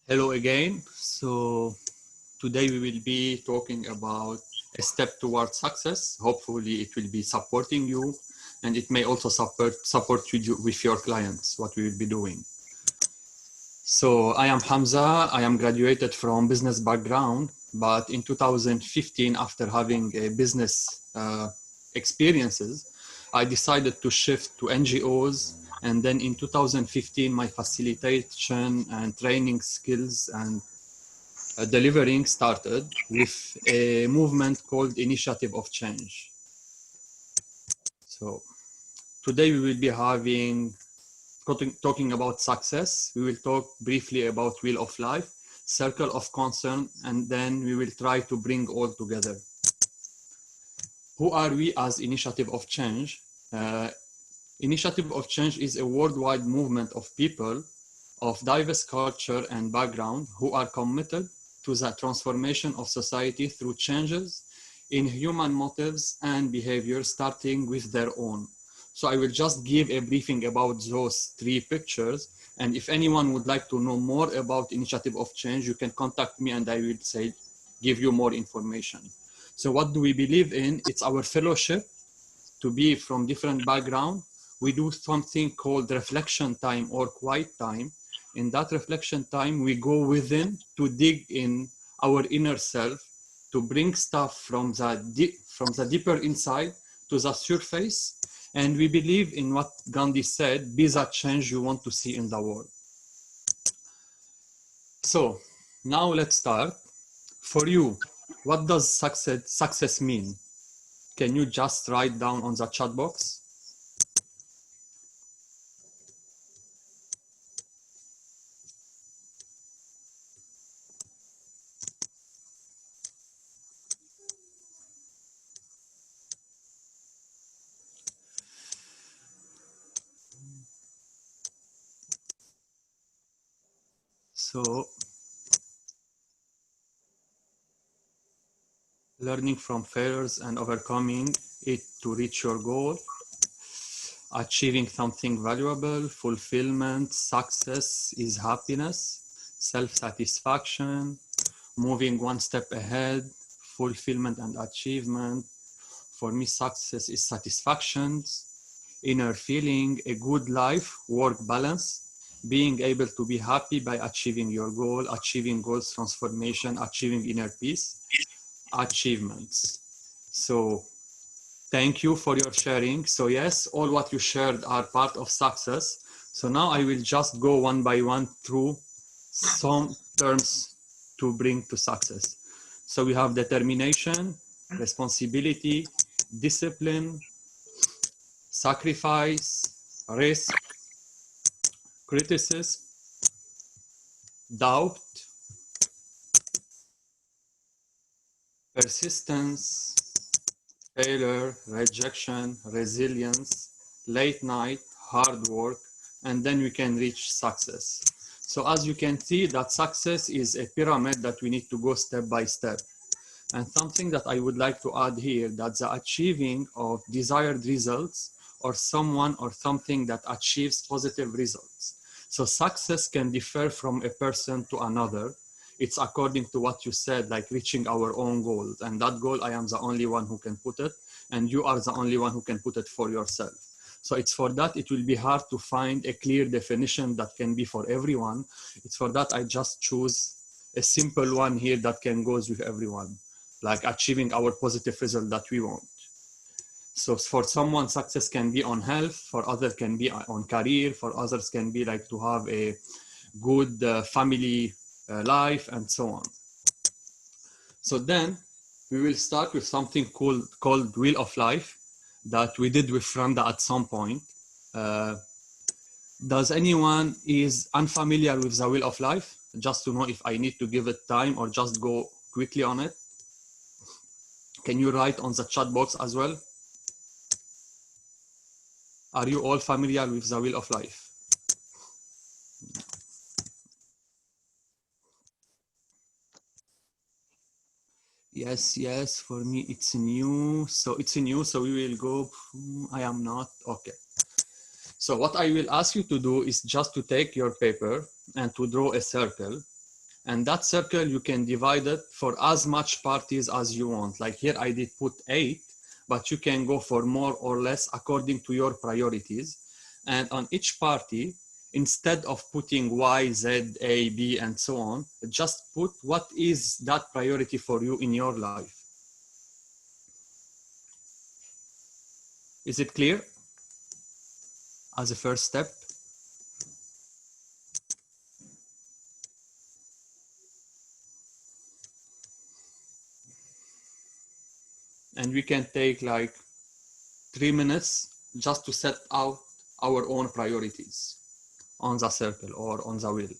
Hello again. So today we will be talking about a step towards success. Hopefully it will be supporting you and it may also support you with your clients, what we will be doing. So I am Hamza. I am graduated from business background, but in 2015, after having a business experiences, I decided to shift to NGOs. And then in 2015, my facilitation and training skills and delivering started with a movement called Initiative of Change. So today we will be talking about success. We will talk briefly about Wheel of Life, Circle of Concern, and then we will try to bring all together. Who are we as Initiative of Change? Initiative of Change is a worldwide movement of people of diverse culture and background who are committed to the transformation of society through changes in human motives and behavior, starting with their own. So I will just give a briefing about those three pictures. And if anyone would like to know more about Initiative of Change, you can contact me and I will give you more information. So what do we believe in? It's our fellowship to be from different background. We do something called reflection time or quiet time. In that reflection time, we go within to dig in our inner self, to bring stuff from the deeper inside to the surface. And we believe in what Gandhi said, be that change you want to see in the world. So now let's start. For you, what does success mean? Can you just write down on the chat box? So learning from failures and overcoming it to reach your goal, achieving something valuable, fulfillment, success is happiness, self-satisfaction, moving one step ahead, fulfillment and achievement. For me, success is satisfaction, inner feeling, a good life, work balance, being able to be happy by achieving your goal, achieving goals, transformation, achieving inner peace, achievements. So thank you for your sharing. So yes, all what you shared are part of success. So now I will just go one by one through some terms to bring to success. So we have determination, responsibility, discipline, sacrifice, risk, criticism, doubt, persistence, failure, rejection, resilience, late night, hard work, and then we can reach success. So as you can see, that success is a pyramid that we need to go step by step. And something that I would like to add here, that the achieving of desired results or someone or something that achieves positive results. So success can differ from a person to another. It's according to what you said, like reaching our own goals. And that goal, I am the only one who can put it, and you are the only one who can put it for yourself. So it's for that it will be hard to find a clear definition that can be for everyone. It's for that I just choose a simple one here that can go with everyone, like achieving our positive result that we want. So for someone, success can be on health, for others can be on career, for others can be like to have a good family life and so on. So then we will start with something called Wheel of Life that we did with Randa at some point. Does anyone is unfamiliar with the Wheel of Life? Just to know if I need to give it time or just go quickly on it. Can you write on the chat box as well? Are you all familiar with the Wheel of Life? Yes, for me it's new. So it's new, so we will go, I am not, okay. So what I will ask you to do is just to take your paper and to draw a circle. And that circle, you can divide it for as much parties as you want. Like here, I did put 8, but you can go for more or less according to your priorities. And on each party, instead of putting Y, Z, A, B, and so on, just put what is that priority for you in your life. Is it clear as a first step? And we can take like 3 minutes just to set out our own priorities on the circle or on the wheel.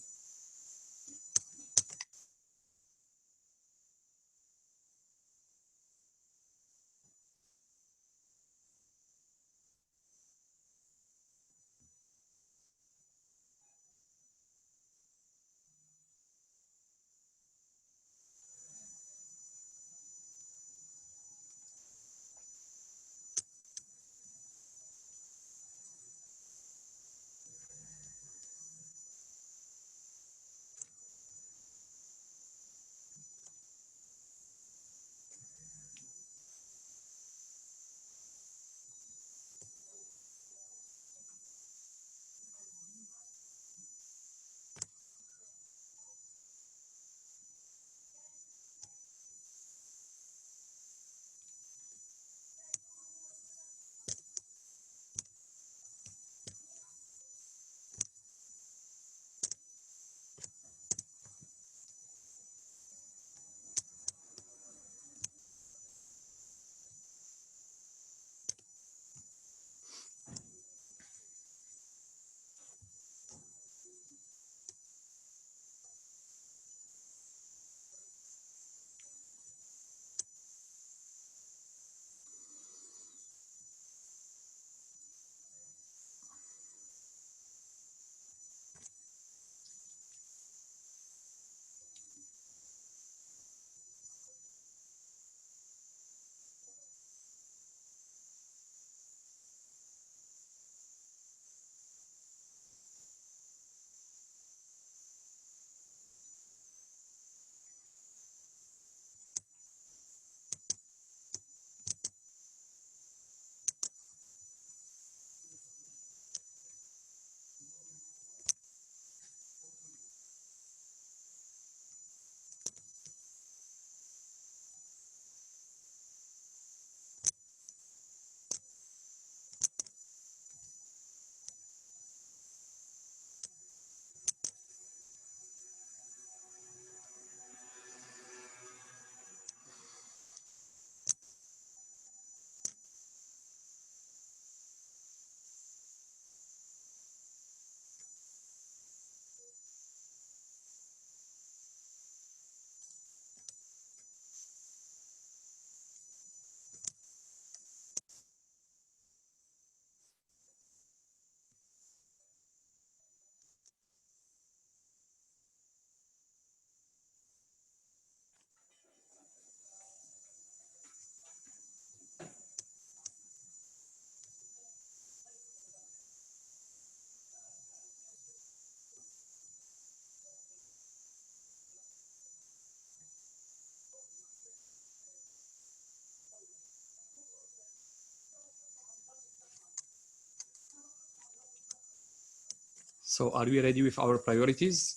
So are we ready with our priorities?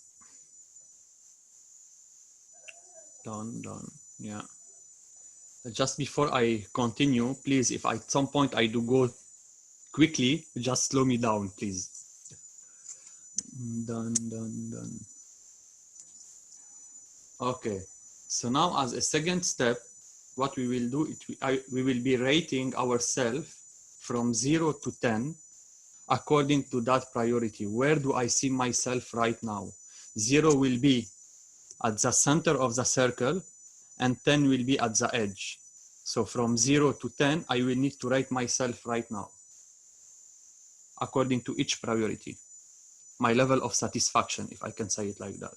Done. Yeah. Just before I continue, please, if at some point I do go quickly, just slow me down, please. Done. Okay. So now as a second step, what we will do, we will be rating ourselves from 0 to 10 according to that priority. Where do I see myself right now? 0 will be at the center of the circle and 10 will be at the edge. So from 0 to 10, I will need to rate myself right now according to each priority. My level of satisfaction, if I can say it like that.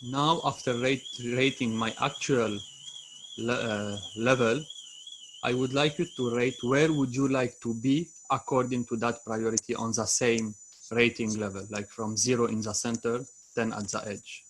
Now, after rating my actual level, I would like you to rate where would you like to be according to that priority on the same rating level, like from 0 in the center, 10 at the edge.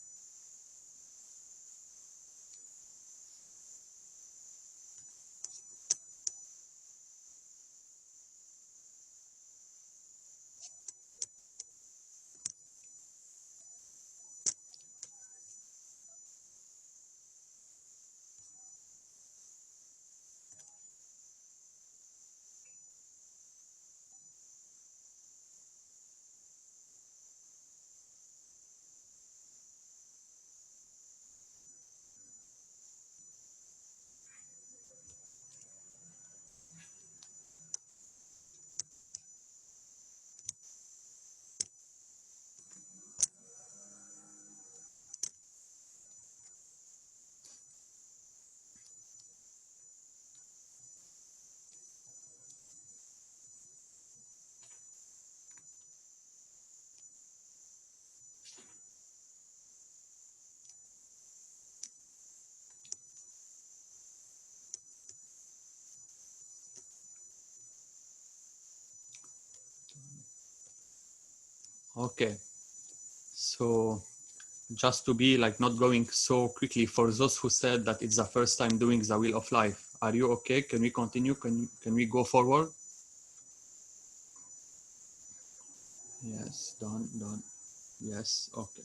Okay, so just to be like not going so quickly, for those who said that it's the first time doing the Wheel of Life, are you okay? Can we continue? Can we go forward? Yes, done. Yes, okay.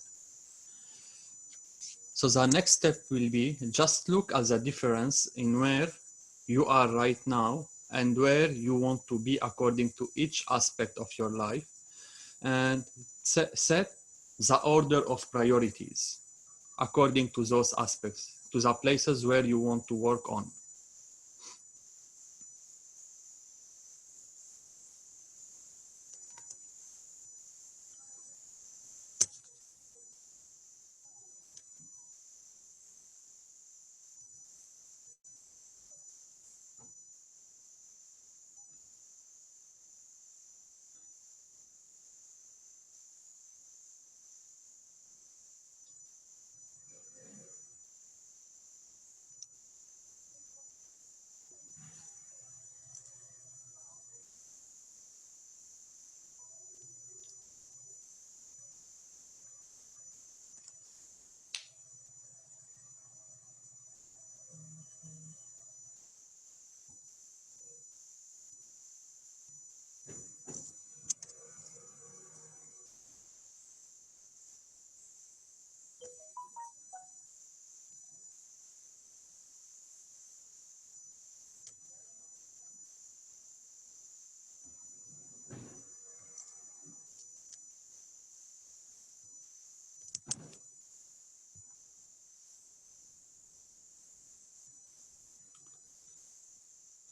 So the next step will be just look at the difference in where you are right now and where you want to be according to each aspect of your life, and set the order of priorities according to those aspects, to the places where you want to work on.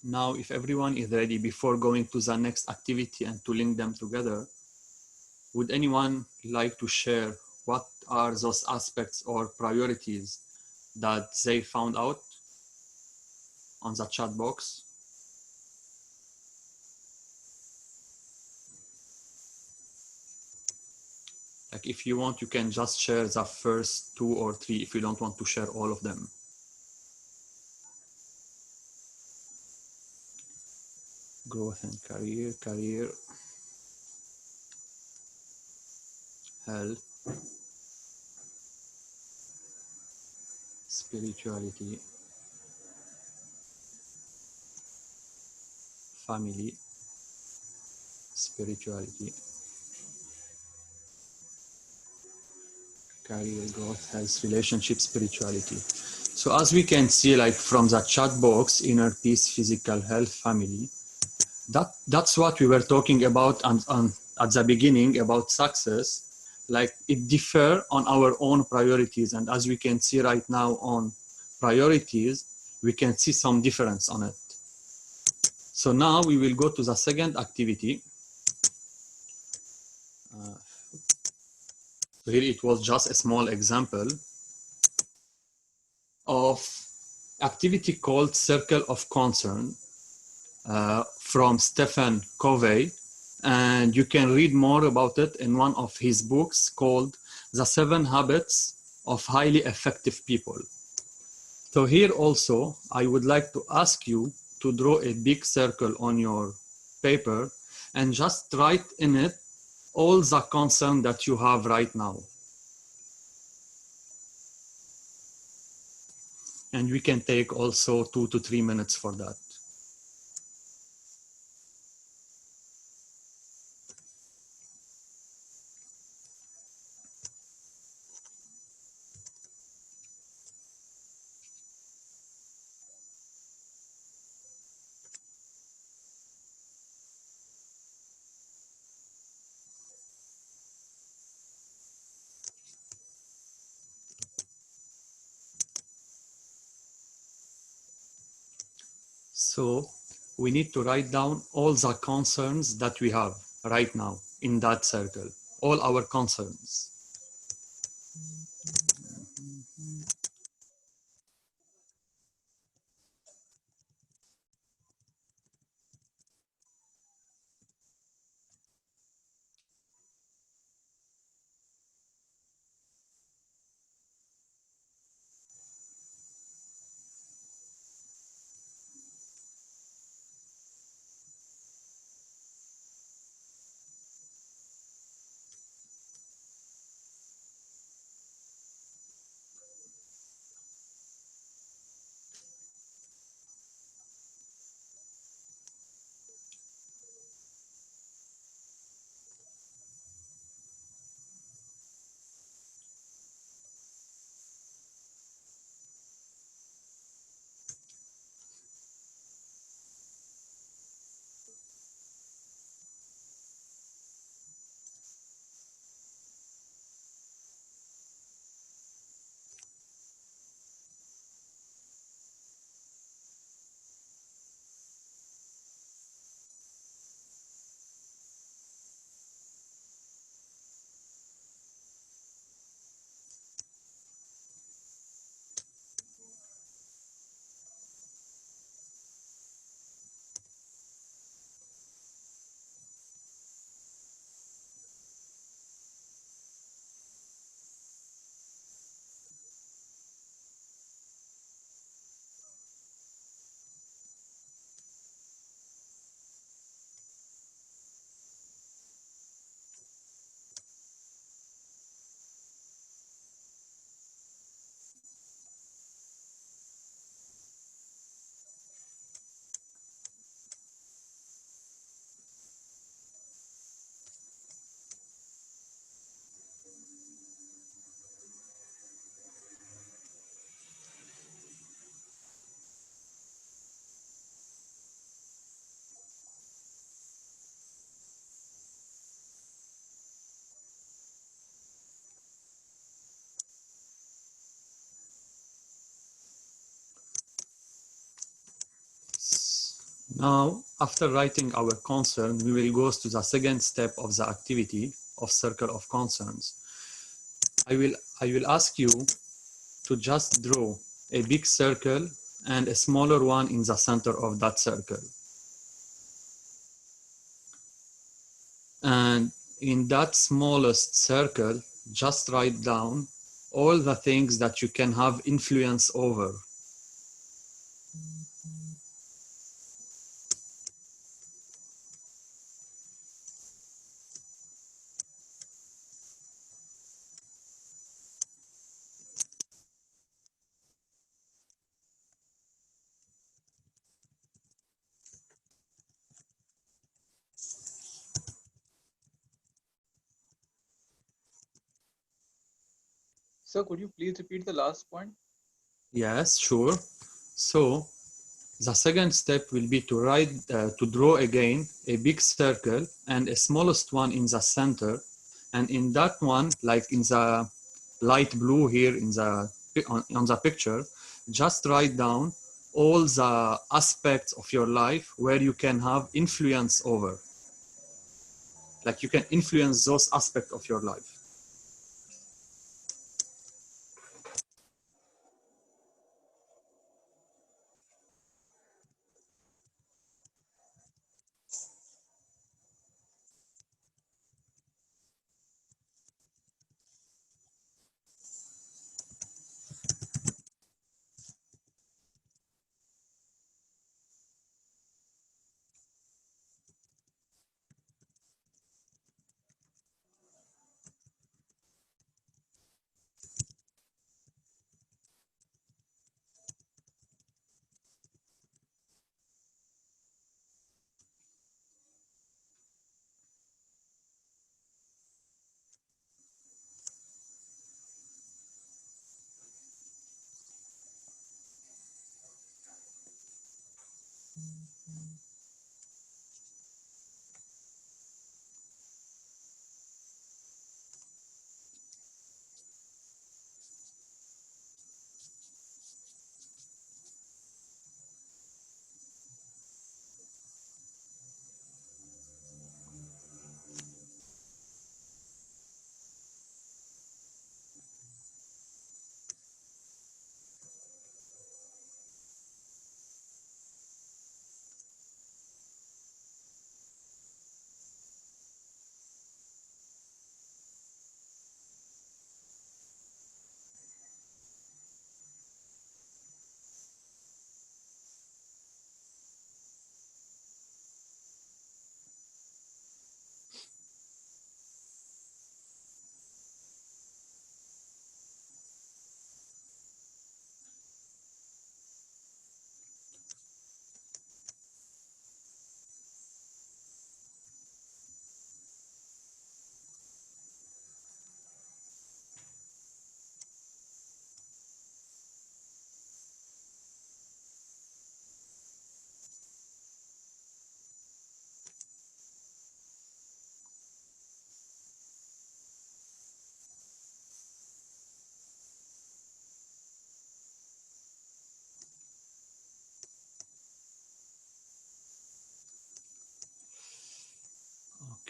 Now, if everyone is ready, before going to the next activity and to link them together, would anyone like to share what are those aspects or priorities that they found out on the chat box? Like if you want, you can just share the first 2 or 3 if you don't want to share all of them. Growth and career, health, spirituality, family, spirituality, career, growth, health, relationship, spirituality. So as we can see, like from the chat box, inner peace, physical health, family, that's what we were talking about at the beginning about success. Like it differ on our own priorities, and as we can see right now on priorities, we can see some difference on it. So now we will go to the second activity. Here it was just a small example of activity called Circle of Concern from Stephen Covey, and you can read more about it in one of his books called The 7 Habits of highly effective people. So here also, I would like to ask you to draw a big circle on your paper and just write in it all the concern that you have right now. And we can take also 2 to 3 minutes for that. So we need to write down all the concerns that we have right now in that circle, all our concerns. Now, after writing our concern, we will go to the second step of the activity of circle of concerns. I will ask you to just draw a big circle and a smaller one in the center of that circle. And in that smallest circle, just write down all the things that you can have influence over. Sir, could you please repeat the last point? Yes, sure. So the second step will be to draw again a big circle and a smallest one in the center. And in that one, like in the light blue here on the picture, just write down all the aspects of your life where you can have influence over. Like you can influence those aspects of your life.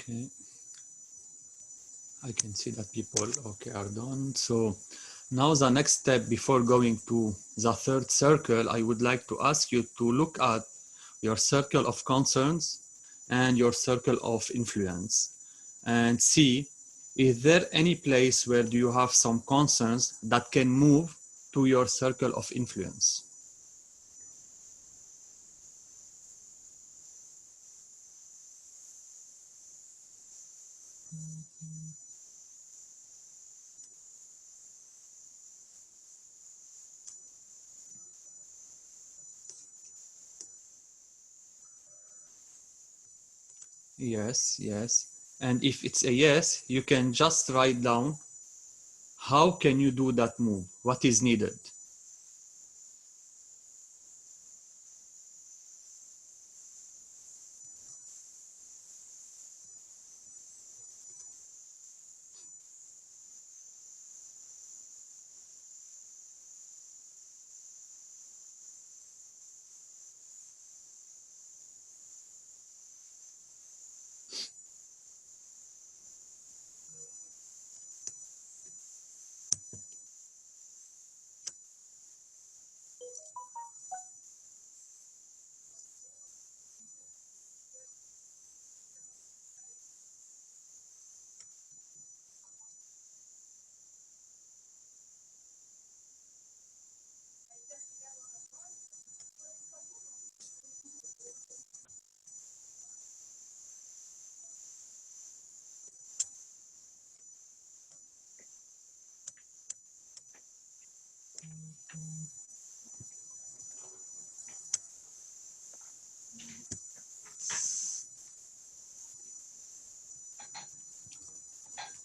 Okay. I can see that people, okay, are done. So now the next step before going to the third circle, I would like to ask you to look at your circle of concerns and your circle of influence and see, is there any place where do you have some concerns that can move to your circle of influence? Yes, yes. And if it's a yes, you can just write down how can you do that move? What is needed?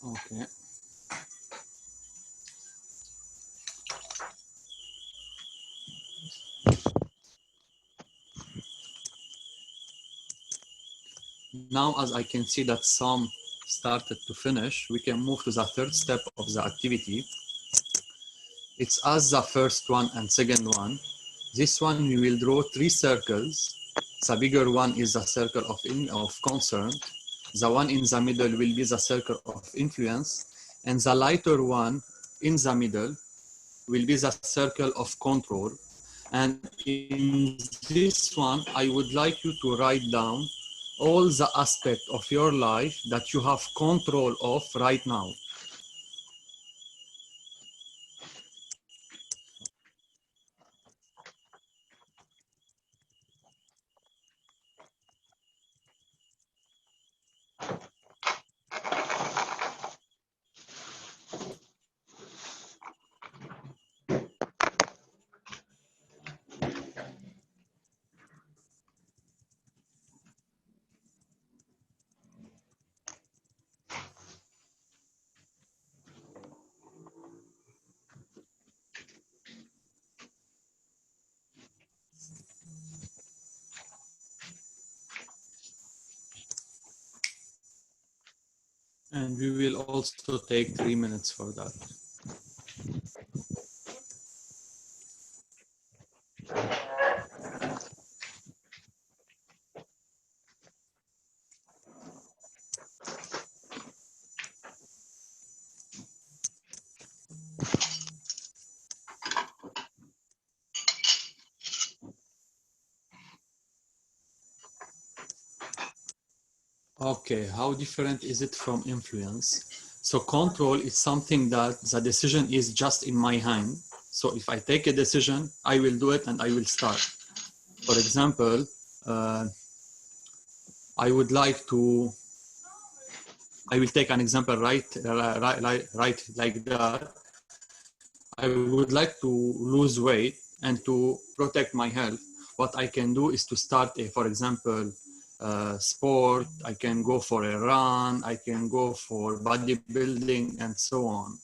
Okay. Now, as I can see that some started to finish, we can move to the third step of the activity. It's as the first one and second one. This one, we will draw 3 circles. The bigger one is the circle of concern. The one in the middle will be the circle of influence. And the lighter one in the middle will be the circle of control. And in this one, I would like you to write down all the aspects of your life that you have control of right now. And we will also take 3 minutes for that. Okay, how different is it from influence? So control is something that the decision is just in my hand. So if I take a decision, I will do it and I will start. For example, I would like to, I will take an example right like that. I would like to lose weight and to protect my health. What I can do is to start a, for example, sport. I can go for a run. I can go for bodybuilding and so on.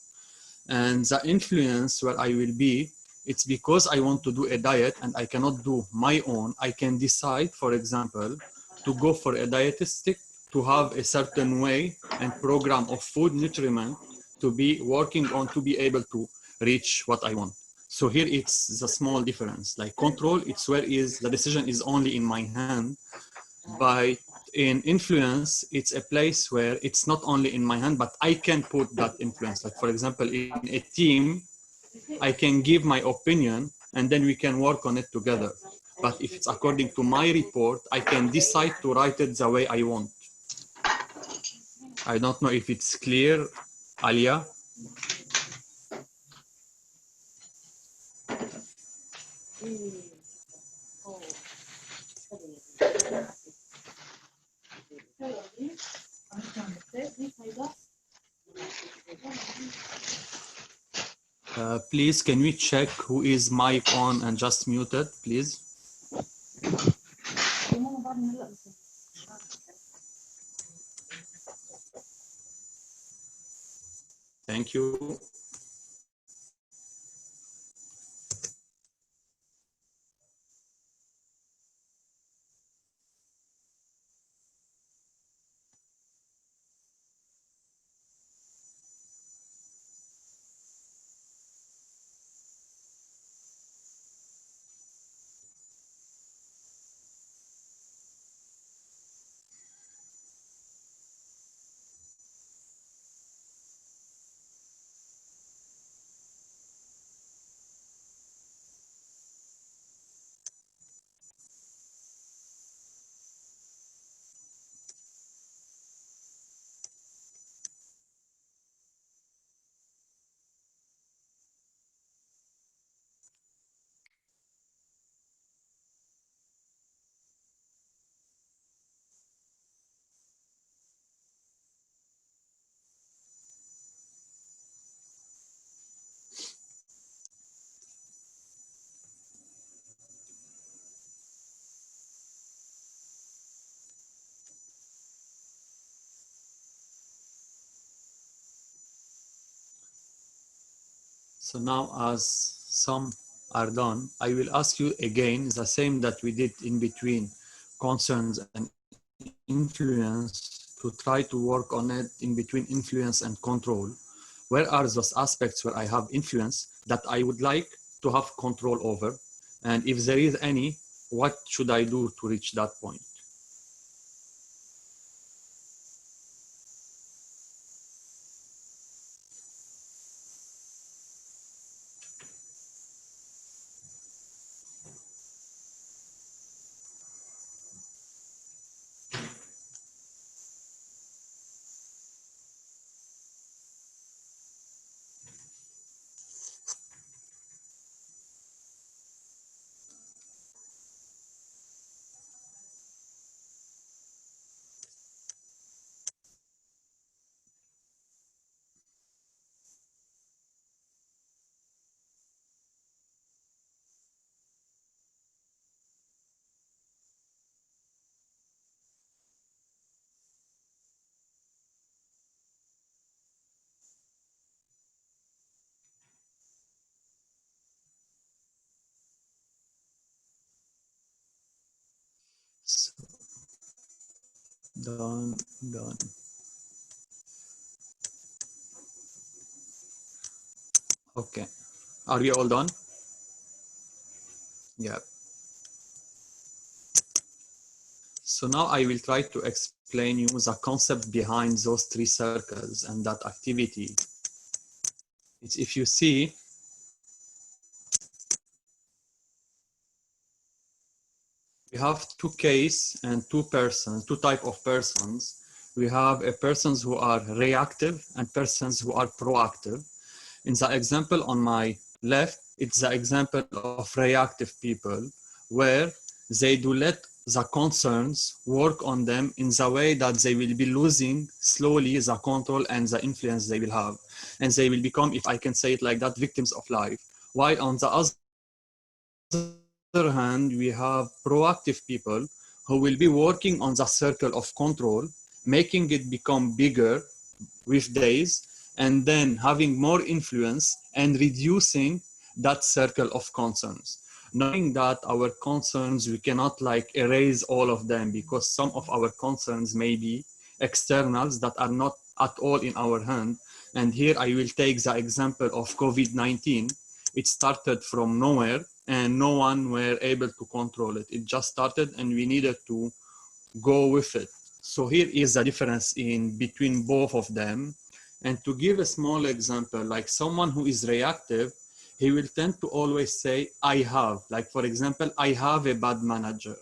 And the influence where I will be, it's because I want to do a diet and I cannot do my own. I can decide, for example, to go for a dietetic to have a certain way and program of food nutriment to be working on to be able to reach what I want. So here it's the small difference. Like control, it's where is the decision is only in my hand. By in influence, it's a place where it's not only in my hand, but I can put that influence. Like for example, in a team, I can give my opinion and then we can work on it together. But if it's according to my report, I can decide to write it the way I want. I don't know if it's clear, Alia. Please, can we check who is mic on and just muted, please? Thank you. So now as some are done, I will ask you again the same that we did in between concerns and influence to try to work on it in between influence and control. Where are those aspects where I have influence that I would like to have control over? And if there is any, what should I do to reach that point? So, done. Okay. Are we all done? Yeah. So now I will try to explain you the concept behind those three circles and that activity. It's if you see, we have two case and two type of persons. We have a persons who are reactive and persons who are proactive. In the example on my left, it's the example of reactive people where they do let the concerns work on them in the way that they will be losing slowly the control and the influence they will have. And they will become, if I can say it like that, victims of life. While on the other hand, we have proactive people who will be working on the circle of control, making it become bigger with days, and then having more influence and reducing that circle of concerns. Knowing that our concerns, we cannot like erase all of them because some of our concerns may be externals that are not at all in our hand. And here I will take the example of COVID-19. It started from nowhere and no one were able to control it. It just started and we needed to go with it. So here is the difference in between both of them. And to give a small example, like someone who is reactive, he will tend to always say, I have. Like, for example, I have a bad manager.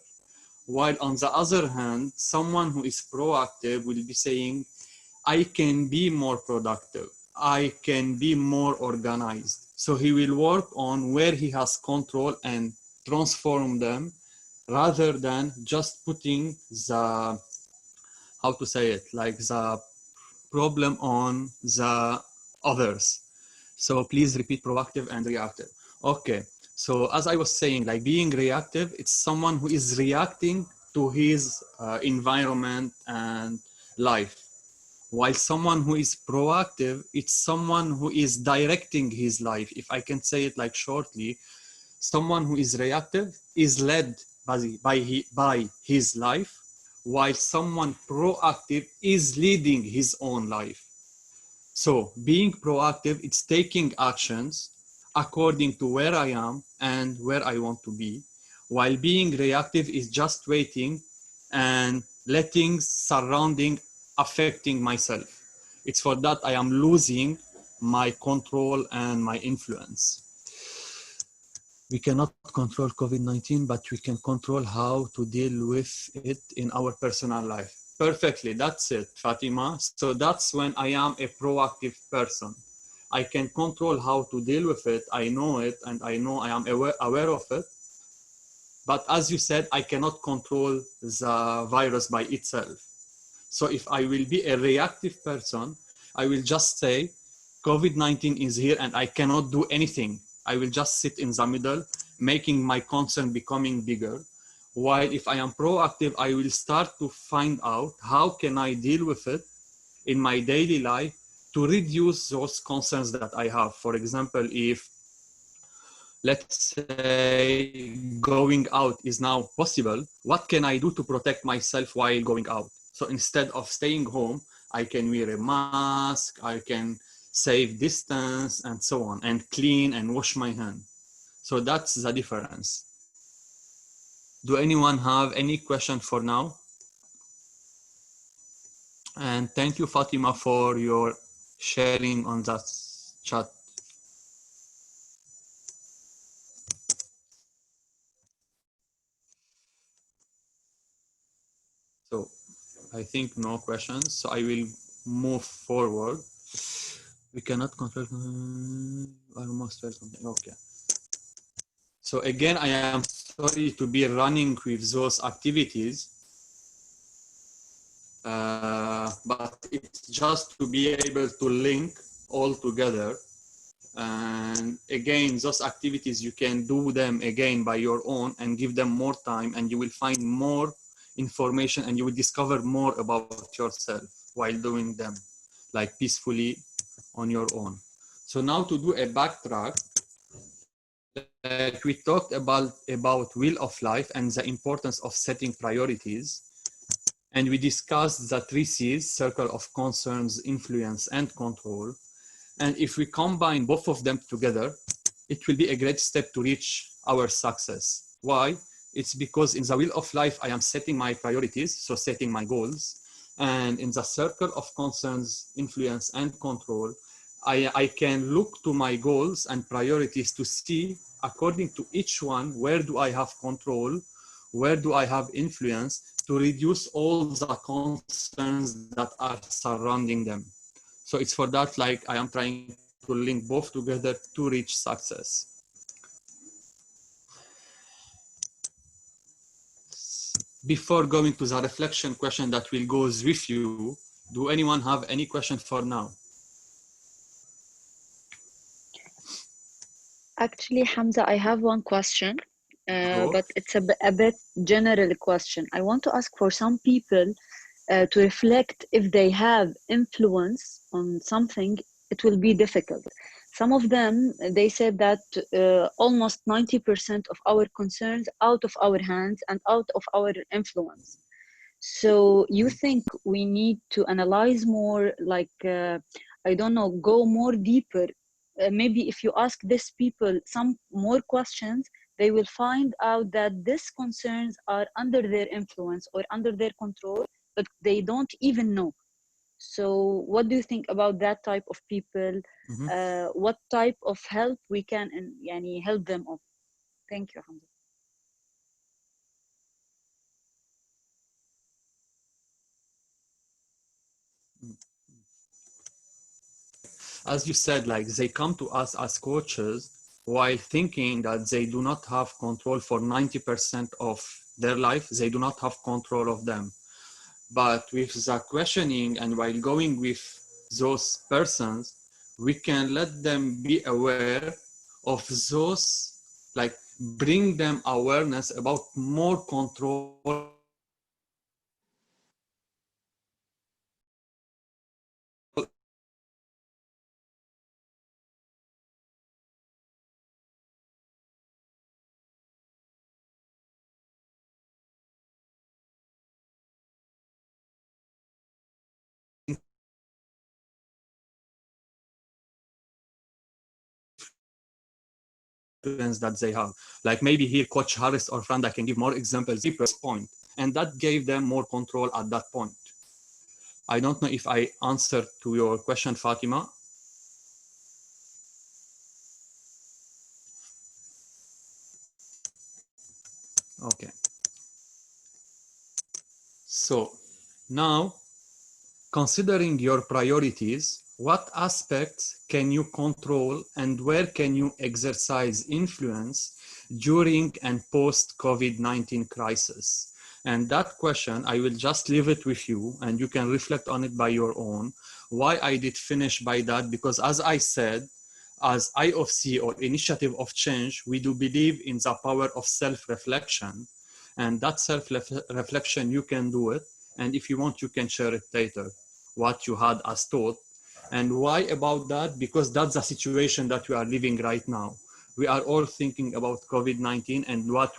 While on the other hand, someone who is proactive will be saying, I can be more productive. I can be more organized. So he will work on where he has control and transform them rather than just putting the, how to say it, like the problem on the others. So please repeat proactive and reactive. Okay. So as I was saying, like being reactive, it's someone who is reacting to his environment and life. While someone who is proactive, it's someone who is directing his life. If I can say it like shortly, someone who is reactive is led by his life, while someone proactive is leading his own life. So being proactive, it's taking actions according to where I am and where I want to be, while being reactive is just waiting and letting surrounding affecting myself. It's for that I am losing my control and my influence. We cannot control COVID-19, but we can control how to deal with it in our personal life. Perfectly, that's it, Fatima. So that's when I am a proactive person. I can control how to deal with it. I know it, and I know I am aware of it. But as you said, I cannot control the virus by itself. So if I will be a reactive person, I will just say, COVID-19 is here and I cannot do anything. I will just sit in the middle, making my concern becoming bigger. While if I am proactive, I will start to find out how can I deal with it in my daily life to reduce those concerns that I have. For example, if let's say going out is now possible, what can I do to protect myself while going out? So instead of staying home, I can wear a mask, I can save distance and so on, and clean and wash my hand. So that's the difference. Do anyone have any question for now? And thank you, Fatima, for your sharing on that chat. So I think no questions. So I will move forward. We cannot control almost something. Okay. So again, I am sorry to be running with those activities, but it's just to be able to link all together. And again, those activities, you can do them again by your own and give them more time, and you will find more information and you will discover more about yourself while doing them, like peacefully on your own. So now to do a backtrack, we talked about wheel of life and the importance of setting priorities. And we discussed the 3 C's, circle of concerns, influence, and control. And if we combine both of them together, it will be a great step to reach our success. Why? It's because in the wheel of life, I am setting my priorities, so setting my goals. And in the circle of concerns, influence, and control, I can look to my goals and priorities to see, according to each one, where do I have control, where do I have influence, to reduce all the concerns that are surrounding them. So it's for that, like, I am trying to link both together to reach success. Before going to the reflection question that will go with you, do anyone have any question for now? Actually, Hamza, I have one question, Sure. but it's a bit general question. I want to ask for some people to reflect if they have influence on something, it will be difficult. Some of them, they said that almost 90% of our concerns out of our hands and out of our influence. So you think we need to analyze more, like, I don't know, go more deeper. Maybe if you ask these people some more questions, they will find out that these concerns are under their influence or under their control, but they don't even know. So what do you think about that type of people? Mhm. What type of help we can يعني help them of? Thank you, Hamza. As you said, like they come to us as coaches while thinking that they do not have control for 90% of their life. They do not have control of them. But with the questioning and while going with those persons, we can let them be aware of those, like bring them awareness about more control influence that they have. Like maybe here, Coach Harris or Franda can give more examples, deeper point, and that gave them more control at that point. I don't know if I answered to your question, Fatima. Okay. So now, considering your priorities, what aspects can you control and where can you exercise influence during and post COVID-19 crisis? And that question, I will just leave it with you and you can reflect on it by your own. Why I did finish by that? Because as I said, as IOC or Initiative of Change, we do believe in the power of self-reflection. And that self-reflection, you can do it. And if you want, you can share it later, what you had as thought. And why about that? Because that's the situation that we are living right now. We are all thinking about COVID-19 and what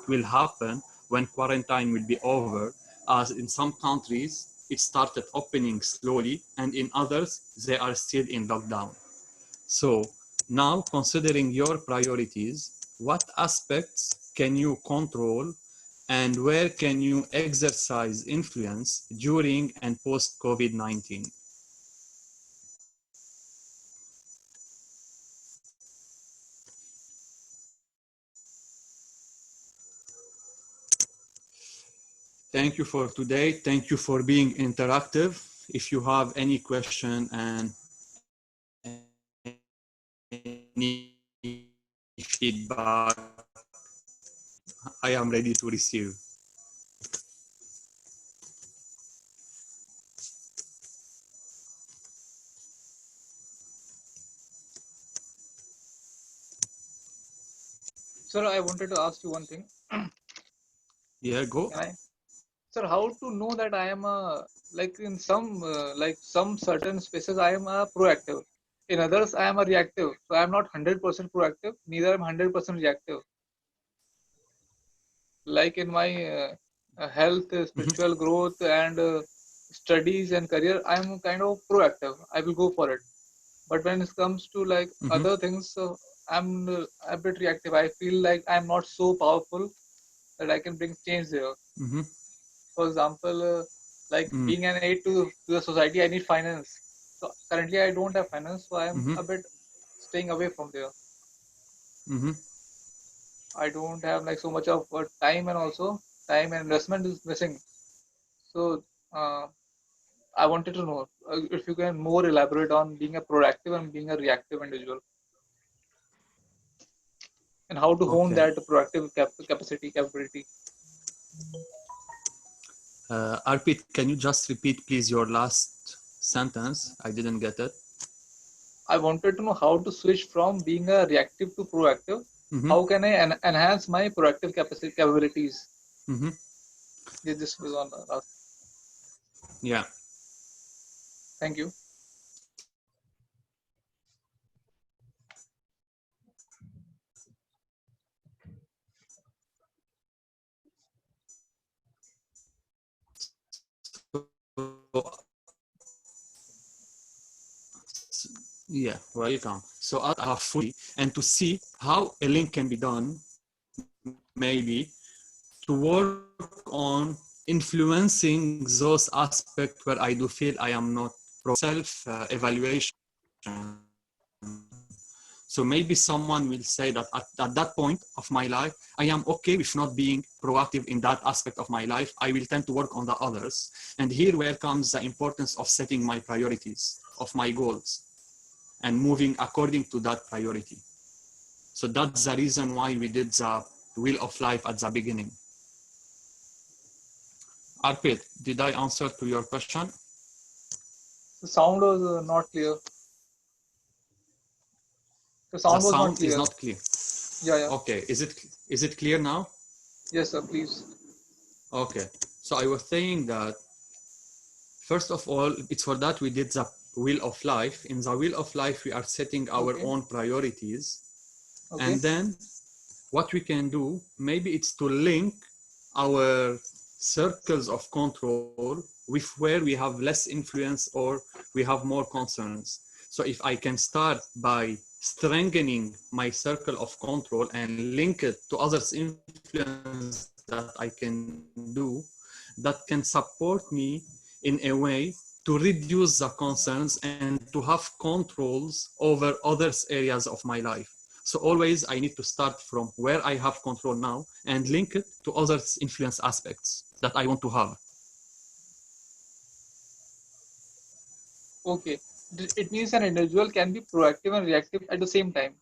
will happen when quarantine will be over, as in some countries, it started opening slowly, and in others, they are still in lockdown. So now, considering your priorities, what aspects can you control and where can you exercise influence during and post COVID-19? Thank you for today. Thank you for being interactive. If you have any question and any feedback, I am ready to receive. Sir, I wanted to ask you one thing. Yeah, go. Can I? Sir, how to know that I am a, like in some like some certain spaces I am a proactive. In others I am a reactive. So I am not 100% proactive. Neither am 100% reactive. Like in my health, Mhm, spiritual growth, and studies and career, I am kind of proactive. I will go for it. But when it comes to like mhm, other things, I'm a bit reactive. I feel like I'm not so powerful that I can bring change there. mhm, For example, like mhm, being an aid to the society, I need finance. So currently I don't have finance, so I'm mhm, a bit staying away from there. mhm. I don't have like so much of time, and also time and investment is missing. So uh, I wanted to know if you can more elaborate on being a proactive and being a reactive individual, and how to hone Okay. that proactive capability. Arpit, can you just repeat, please, your last sentence? I didn't get it. I wanted to know how to switch from being a reactive to proactive. Mm-hmm, How can I enhance my proactive capabilities? mm-hmm. This was on the last. Yeah. Thank you. So, yeah, welcome. So I have fully and to see how a link can be done maybe to work on influencing those aspects where I do feel I am not self-evaluation. So maybe someone will say that at that point of my life, I am okay with not being proactive in that aspect of my life. I will tend to work on the others. And here where comes the importance of setting my priorities, of my goals, and moving according to that priority. So that's the reason why we did the Wheel of Life at the beginning. Arpit, did I answer to your question? The sound was not clear. The The sound was not sound is clear. not clear. Yeah. Okay, is it clear now? Yes, sir, please. Okay, so I was saying that first of all, it's for that we did the Wheel of Life. In the Wheel of Life, we are setting our own priorities. Okay. And then what we can do, maybe it's to link our circles of control with where we have less influence or we have more concerns. So if I can start by strengthening my circle of control and link it to others' influence that I can do, that can support me in a way to reduce the concerns and to have controls over others areas of my life. So always I need to start from where I have control now and link it to others' influence aspects that I want to have. Okay. It means an individual can be proactive and reactive at the same time.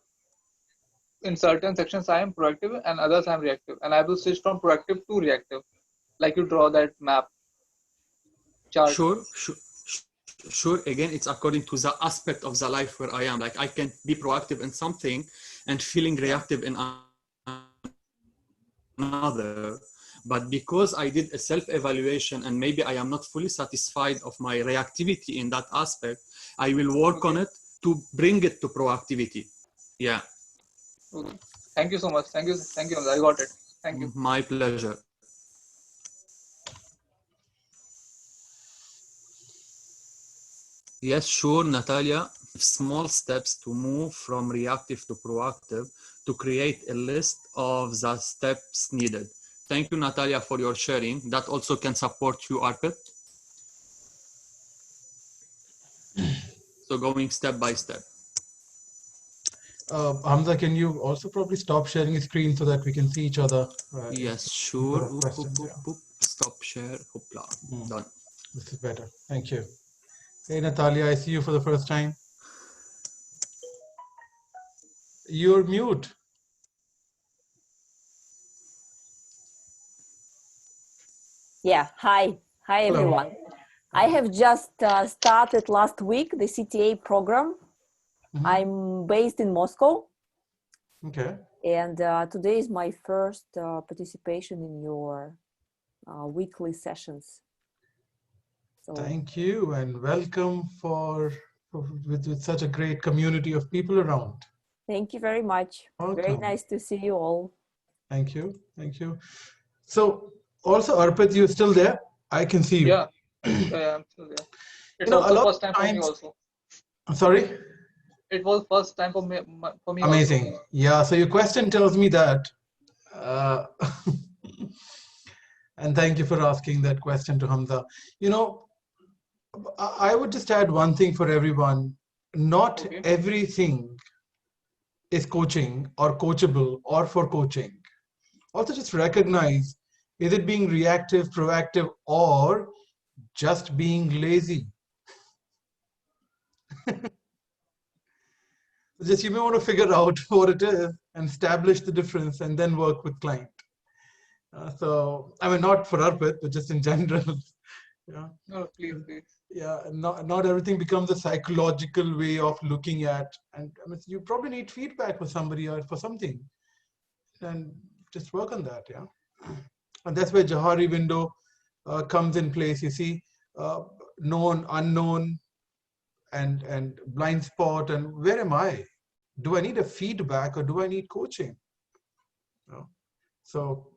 In certain sections, I am proactive and others I am reactive. And I will switch from proactive to reactive. Like you draw that map chart. Sure. Again, it's according to the aspect of the life where I am. Like I can be proactive in something and feeling reactive in another. But because I did a self-evaluation and maybe I am not fully satisfied of my reactivity in that aspect, I will work on it to bring it to proactivity. Yeah. Okay. Thank you so much. Thank you. I got it. Thank you. My pleasure. Yes, sure, Natalia. Small steps to move from reactive to proactive to create a list of the steps needed. Thank you, Natalia, for your sharing. That also can support you, Arpit. So going step by step. Hamza, can you also probably stop sharing your screen so that we can see each other? Yes, sure. Questions, Stop share. Hoopla. Done. This is better. Thank you. Hey, Natalia, I see you for the first time. You're mute. Yeah, hi everyone. I have just started last week the CTA program. I'm based in Moscow. Okay. And today is my first participation in your weekly sessions. So thank you and welcome with such a great community of people around. Thank you very much. Welcome. Very nice to see you all. Thank you. So also, Arpit, you're still there? I can see you. Yeah, I'm still there. It's also first time for me also. Sorry? It was first time for me Amazing. also. Yeah, so your question tells me that. And thank you for asking that question to Hamza. I would just add one thing for everyone. Not everything is coaching or coachable or for coaching. Also just recognize, is it being reactive, proactive, or just being lazy? Just you may want to figure out what it is and establish the difference and then work with client. So, I mean, not for Arpit, but just in general. Yeah. No, please. Yeah, not everything becomes a psychological way of looking at, and I mean, you probably need feedback for somebody or for something, and just work on that. Yeah, and that's where Johari window comes in place. You see, known, unknown, and blind spot, and where am I? Do I need a feedback or do I need coaching? So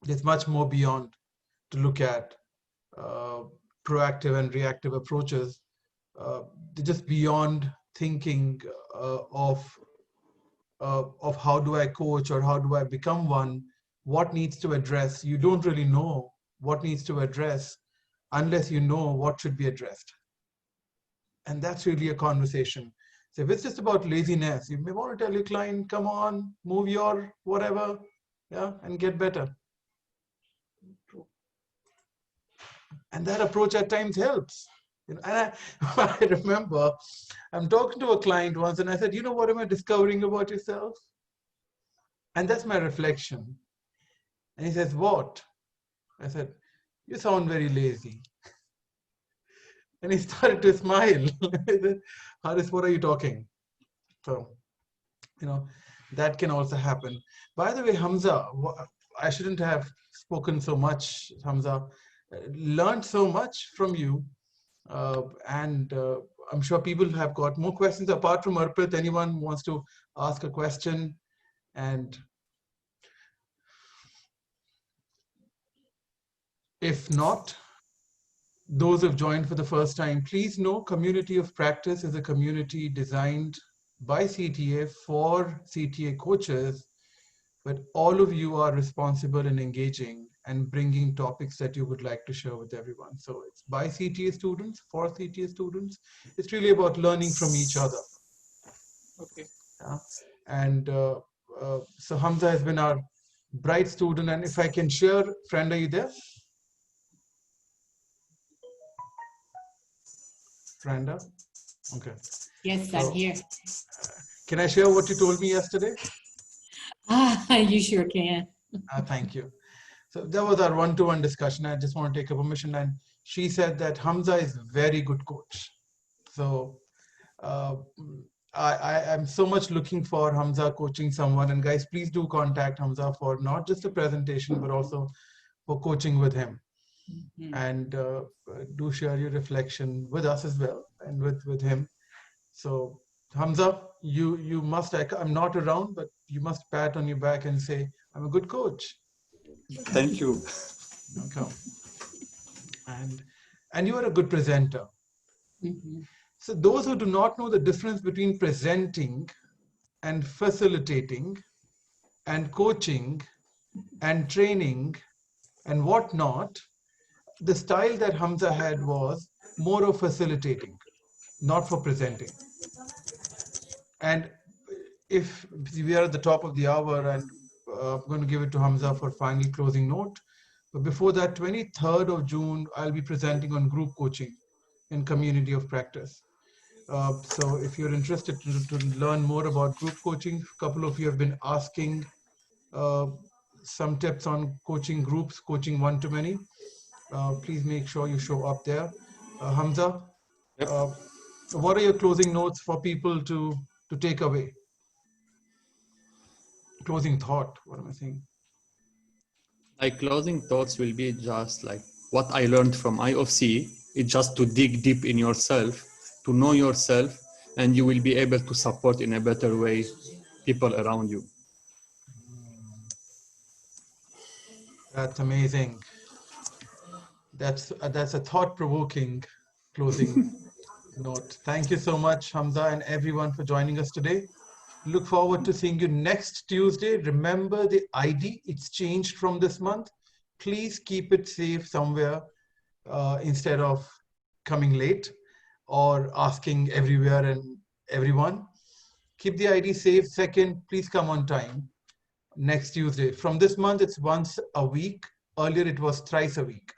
it's much more beyond to look at. Proactive and reactive approaches, just beyond thinking of how do I coach or how do I become one. what needs to address. You don't really know what needs to address unless you know what should be addressed. And that's really a conversation. So if it's just about laziness, you may want to tell your client, come on, move your whatever, yeah, and get better. And that approach at times helps. And I remember I'm talking to a client once and I said, you know what am I discovering about yourself? And that's my reflection. And he says, what? I said, you sound very lazy. And he started to smile. Haris, what are you talking? So, that can also happen. By the way, Hamza, I shouldn't have spoken so much, Hamza. Learned so much from you. And I'm sure people have got more questions apart from Arpit. Anyone wants to ask a question? And if not, those who've joined for the first time, please know Community of Practice is a community designed by CTA for CTA coaches, but all of you are responsible in engaging and bringing topics that you would like to share with everyone. So it's by CTA students, for CTA students. It's really about learning from each other. Okay. Yeah. And so Hamza has been our bright student. And if I can share, friend, are you there? Franda? Okay. Yes, I'm here. Can I share what you told me yesterday? You sure can. Thank you. So that was our one-to-one discussion. I just want to take a permission. And she said that Hamza is a very good coach. So I'm so much looking for Hamza coaching someone. And guys, please do contact Hamza for not just a presentation, but also for coaching with him. Mm-hmm. And do share your reflection with us as well and with him. So Hamza, you must, I'm not around, but you must pat on your back and say, I'm a good coach. Thank you. Okay. And you are a good presenter. Mm-hmm. So those who do not know the difference between presenting and facilitating and coaching and training and whatnot, the style that Hamza had was more of facilitating, not for presenting. And if we are at the top of the hour, and I'm going to give it to Hamza for final closing note. But before that, 23rd of June, I'll be presenting on group coaching in Community of Practice. So if you're interested to learn more about group coaching, a couple of you have been asking some tips on coaching groups, coaching one-to-many. Please make sure you show up there. Hamza, Yep. What are your closing notes for people to take away? Closing thought, what am I saying? Like closing thoughts will be just like what I learned from IOC. It's just to dig deep in yourself, to know yourself, and you will be able to support in a better way people around you. That's amazing. That's a thought-provoking closing note. Thank you so much, Hamza, and everyone for joining us today. Look forward to seeing you next Tuesday. Remember the ID, it's changed from this month. Please keep it safe somewhere instead of coming late or asking everywhere and everyone. Keep the ID safe. Second, please come on time next Tuesday. From this month, it's once a week. Earlier, it was thrice a week.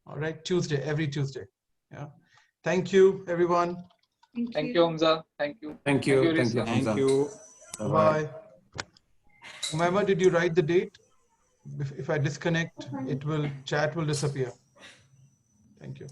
All right, Tuesday, every Tuesday. Yeah. Thank you, everyone. Thank you, Hamza. Thank you. Thank you. Thank you, Thank you. Bye. Umaima, did you write the date? If I disconnect, chat will disappear. Thank you.